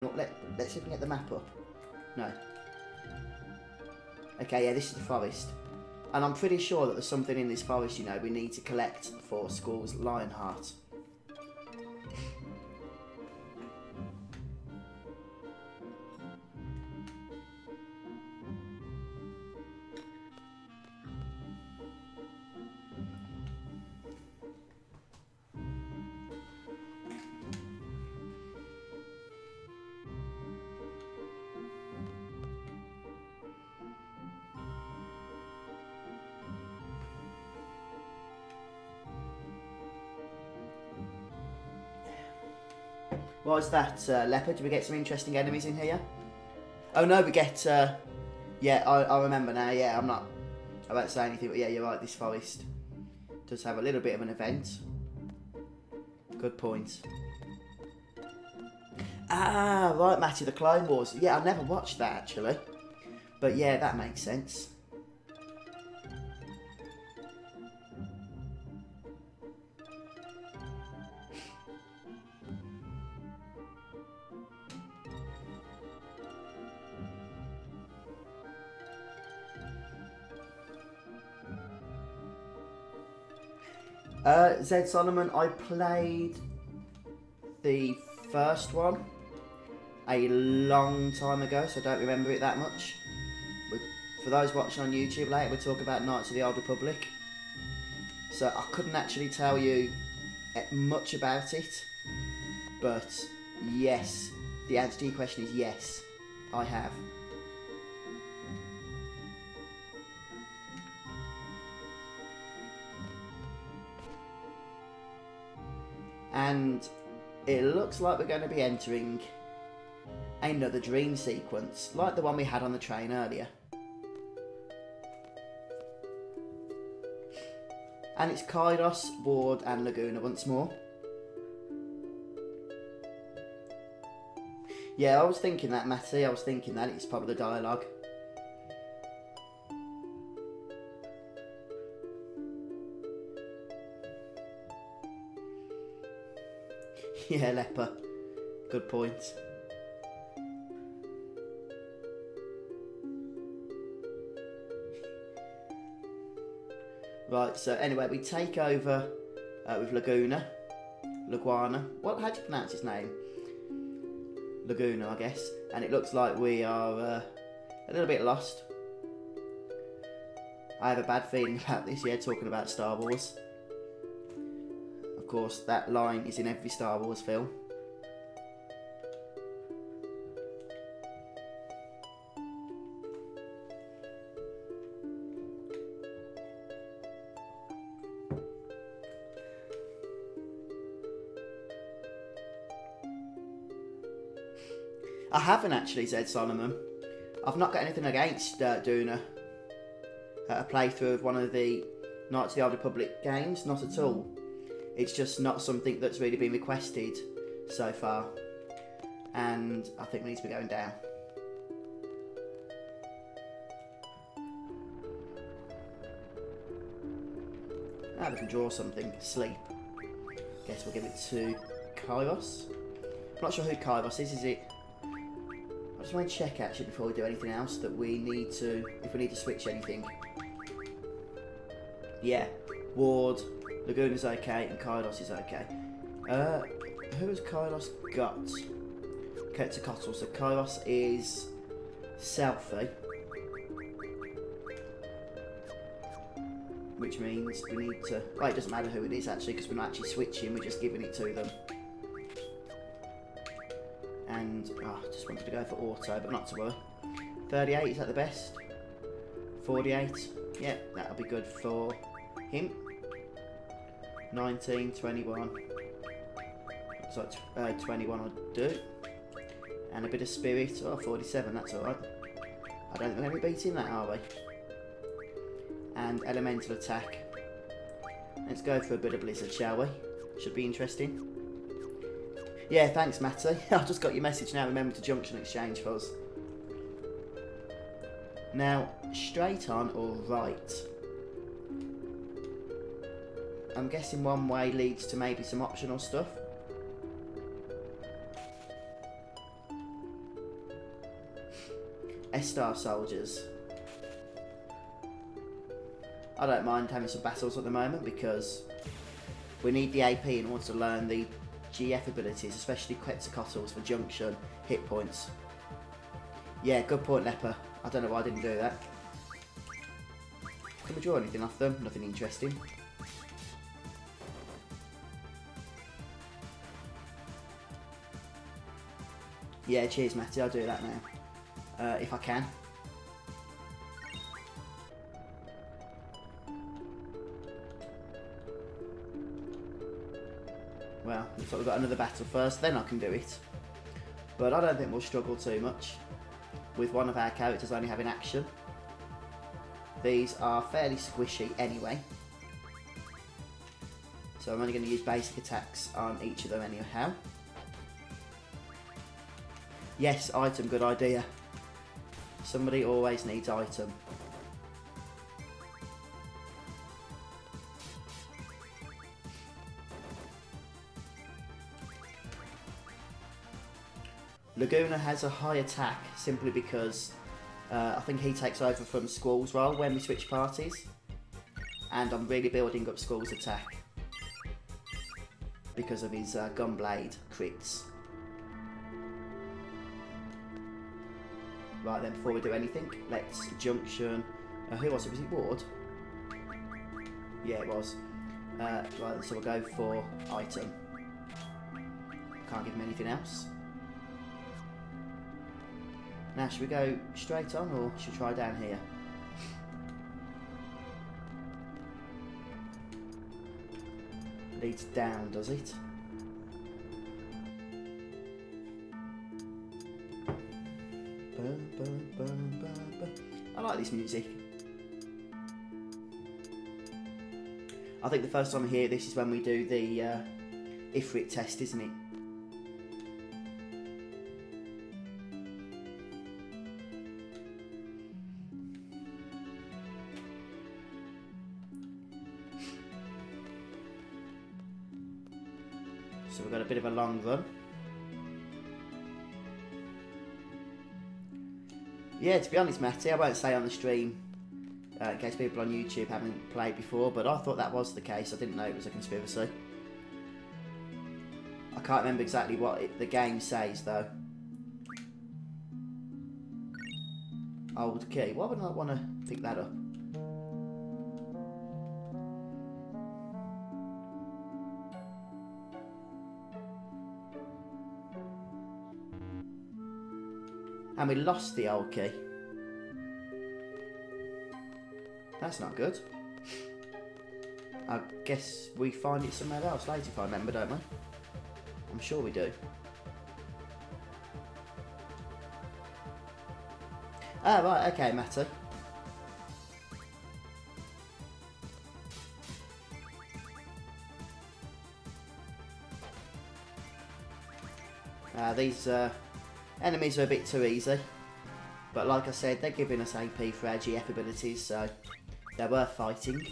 Let's see if we can get the map up. No. Okay, yeah, this is the forest. And I'm pretty sure that there's something in this forest, you know, we need to collect for Skull's Lionheart. What is that, leopard? Do we get some interesting enemies in here? Oh no, we get, yeah, I remember now, yeah, I'm not about to say anything, but yeah, you're right, this forest does have a little bit of an event. Good point. Ah, right, Matty, the Clone Wars. Yeah, I never watched that, actually. But yeah, that makes sense. Zed Solomon, I played the first one a long time ago, so I don't remember it that much. But for those watching on YouTube later, we'll talk about Knights of the Old Republic. So I couldn't actually tell you much about it, but yes, the answer to your question is yes, I have. And it looks like we're going to be entering another dream sequence, like the one we had on the train earlier. And it's Kairos, Ward and Laguna once more. Yeah, I was thinking that, Matty, I was thinking that. It's probably the dialogue. Yeah, leper. Good point. Right, so anyway, we take over with Laguana. How do you pronounce his name? Laguna, I guess. And it looks like we are a little bit lost. I have a bad feeling about this, yeah, talking about Star Wars. Of course, that line is in every Star Wars film. I haven't actually, said Solomon. I've not got anything against doing a playthrough of one of the Knights of the Old Republic games, not at all. It's just not something that's really been requested so far. And I think we need to be going down. Ah, we can draw something. Sleep. Guess we'll give it to Kairos. I'm not sure who Kairos is it? I just want to check actually before we do anything else that we need to, if we need to switch anything. Yeah, Ward, Laguna's okay, and Kairos is okay. Who has Kairos got? Quetzalcoatl, so Kairos is Selfie. Which means we need to, well, it doesn't matter who it is actually, because we're not actually switching, we're just giving it to them. And, I just wanted to go for auto, but not to worry. 38, is that the best? 48, yeah, that'll be good for him. 19, 21, so 21 I'll do. And a bit of spirit, 47, that's alright. I don't think we're beating that, are we? And elemental attack. Let's go for a bit of blizzard, shall we? Should be interesting. Yeah, thanks, Matty. I just got your message now. Remember to junction exchange, Fuzz. Now, straight on or right? I'm guessing one way leads to maybe some optional stuff. S-Star soldiers. I don't mind having some battles at the moment because we need the AP in order to learn the GF abilities, especially Quetzalcoatl's for junction hit points. Yeah, good point, Leper. I don't know why I didn't do that. Can we draw anything off them? Nothing interesting. Yeah, cheers, Matty. I'll do that now. If I can. Well, looks like we've got another battle first, then I can do it. But I don't think we'll struggle too much with one of our characters only having action. These are fairly squishy anyway. So I'm only going to use basic attacks on each of them anyhow. Yes, item, good idea. Somebody always needs item. Laguna has a high attack simply because I think he takes over from Squall's role when we switch parties. And I'm really building up Squall's attack because of his Gunblade crits. Right then, before we do anything, let's junction. Who was it? Was it Ward? Yeah, it was. Right, so we'll go for item. Can't give him anything else. Now, should we go straight on or should we try down here? Leads down, does it? I like this music. I think the first time I hear this is when we do the Ifrit test, isn't it? So we've got a bit of a long run. Yeah, to be honest, Matty, I won't say on the stream, in case people on YouTube haven't played before, but I thought that was the case. I didn't know it was a conspiracy. I can't remember exactly what the game says, though. Old key. Why would I not want to pick that up? And we lost the old key. That's not good. I guess we find it somewhere else later if I remember, don't we? I'm sure we do. Ah, right, okay, Matty. These enemies are a bit too easy, but like I said, they're giving us AP for our GF abilities, so they're worth fighting.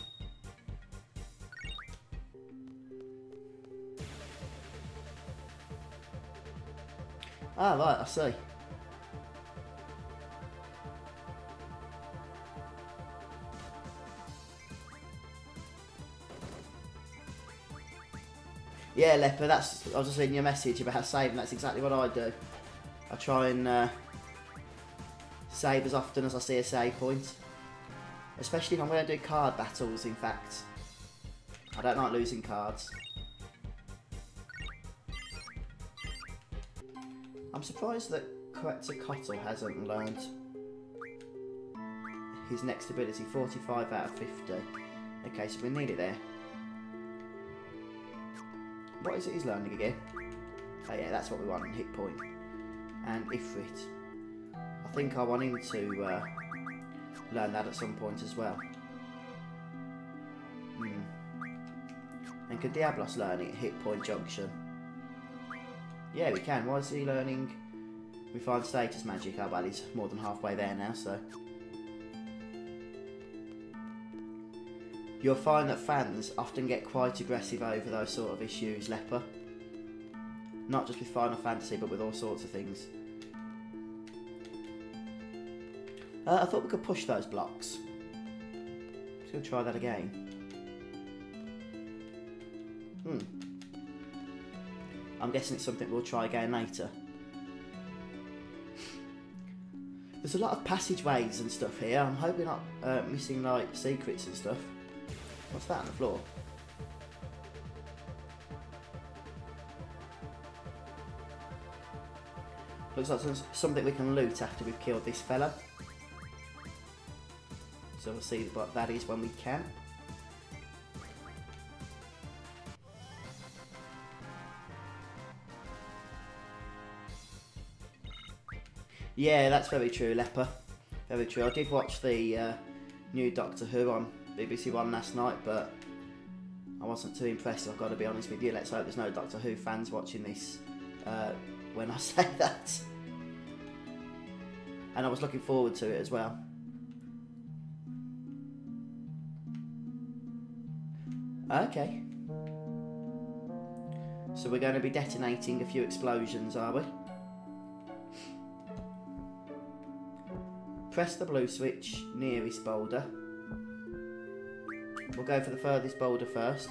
Ah, right, I see. Yeah, Leper, I was just reading your message about saving, that's exactly what I do. I try and save as often as I see a save point. Especially if I'm going to do card battles, in fact. I don't like losing cards. I'm surprised that Quetzalcoatl hasn't learned his next ability, 45 out of 50. Okay, so we need it there. What is it he's learning again? Oh yeah, that's what we want, hit point. And Ifrit. I think I want him to learn that at some point as well. And can Diablos learn it, hit point junction? Yeah, we can. Why is he learning refined status magic? Oh well, he's more than halfway there now, so. You'll find that fans often get quite aggressive over those sort of issues, Leper. Not just with Final Fantasy, but with all sorts of things. I thought we could push those blocks. Just going to try that again. I'm guessing it's something we'll try again later. There's a lot of passageways and stuff here. I'm hoping not missing like secrets and stuff. What's that on the floor? Looks like something we can loot after we've killed this fella. So we'll see what that is when we can. Yeah, that's very true, Leper. Very true. I did watch the new Doctor Who on BBC One last night, but I wasn't too impressed, I've got to be honest with you. Let's hope there's no Doctor Who fans watching this when I say that. And I was looking forward to it as well. Okay. So we're going to be detonating a few explosions, are we? Press the blue switch, nearest boulder. We'll go for the furthest boulder first.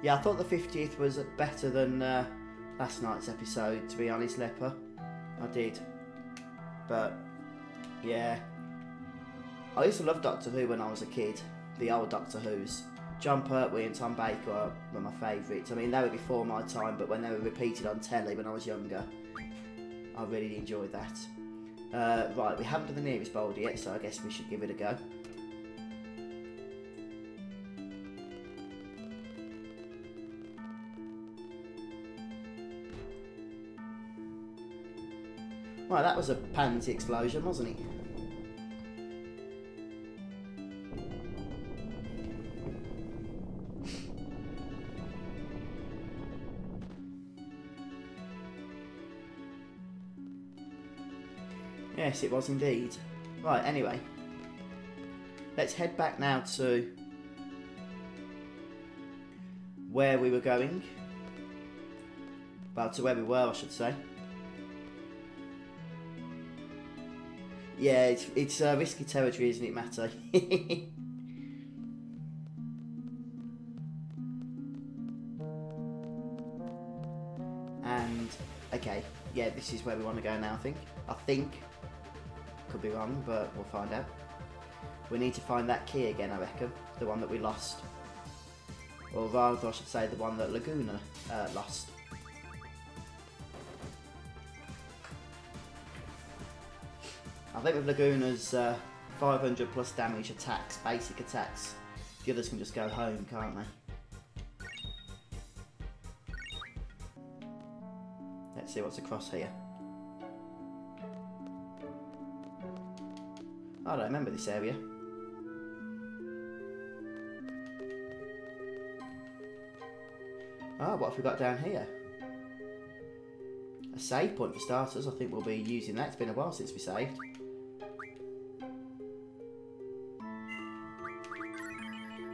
Yeah, I thought the 50th was better than last night's episode, to be honest, Leper. I did. But, yeah. I used to love Doctor Who when I was a kid. The old Doctor Who's. John Pertwee and Tom Baker were my favourites. I mean, they were before my time, but when they were repeated on telly when I was younger, I really enjoyed that. Right, we haven't done the nearest boulder yet, so I guess we should give it a go. Right, that was a pansy explosion, wasn't it? Yes, it was indeed. Right, anyway. Let's head back now to where we were going. Well, to where we were, I should say. Yeah, it's risky territory, isn't it, Matty? And, okay, yeah, this is where we want to go now, I think. Could be wrong, but we'll find out. We need to find that key again, I reckon. The one that we lost. Or rather, I should say, the one that Laguna lost. I think with Laguna's 500 plus damage attacks, basic attacks, the others can just go home, can't they? Let's see what's across here. I don't remember this area. Oh, what have we got down here? A save point for starters. I think we'll be using that. It's been a while since we saved.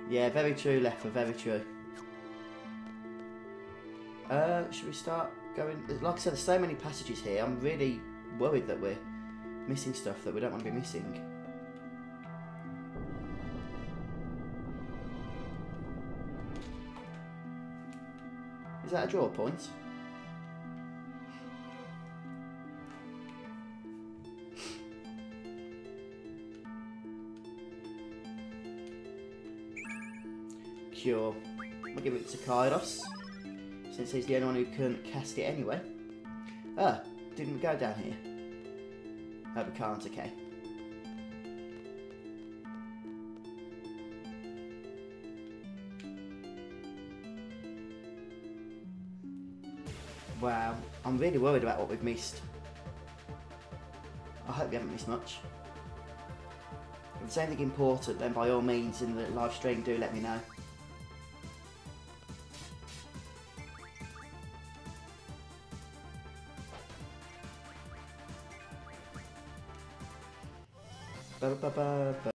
Yeah, very true, Leffer, very true. Should we start going? Like I said, there's so many passages here. I'm really worried that we're missing stuff that we don't want to be missing. Is that a draw point? Cure. We'll give it to Kairos, since he's the only one who can cast it anyway. Ah, didn't we go down here? Oh, we can't, okay. Wow, I'm really worried about what we've missed. I hope we haven't missed much. If there's anything important, then by all means in the live stream do let me know. Bye bye bye bye.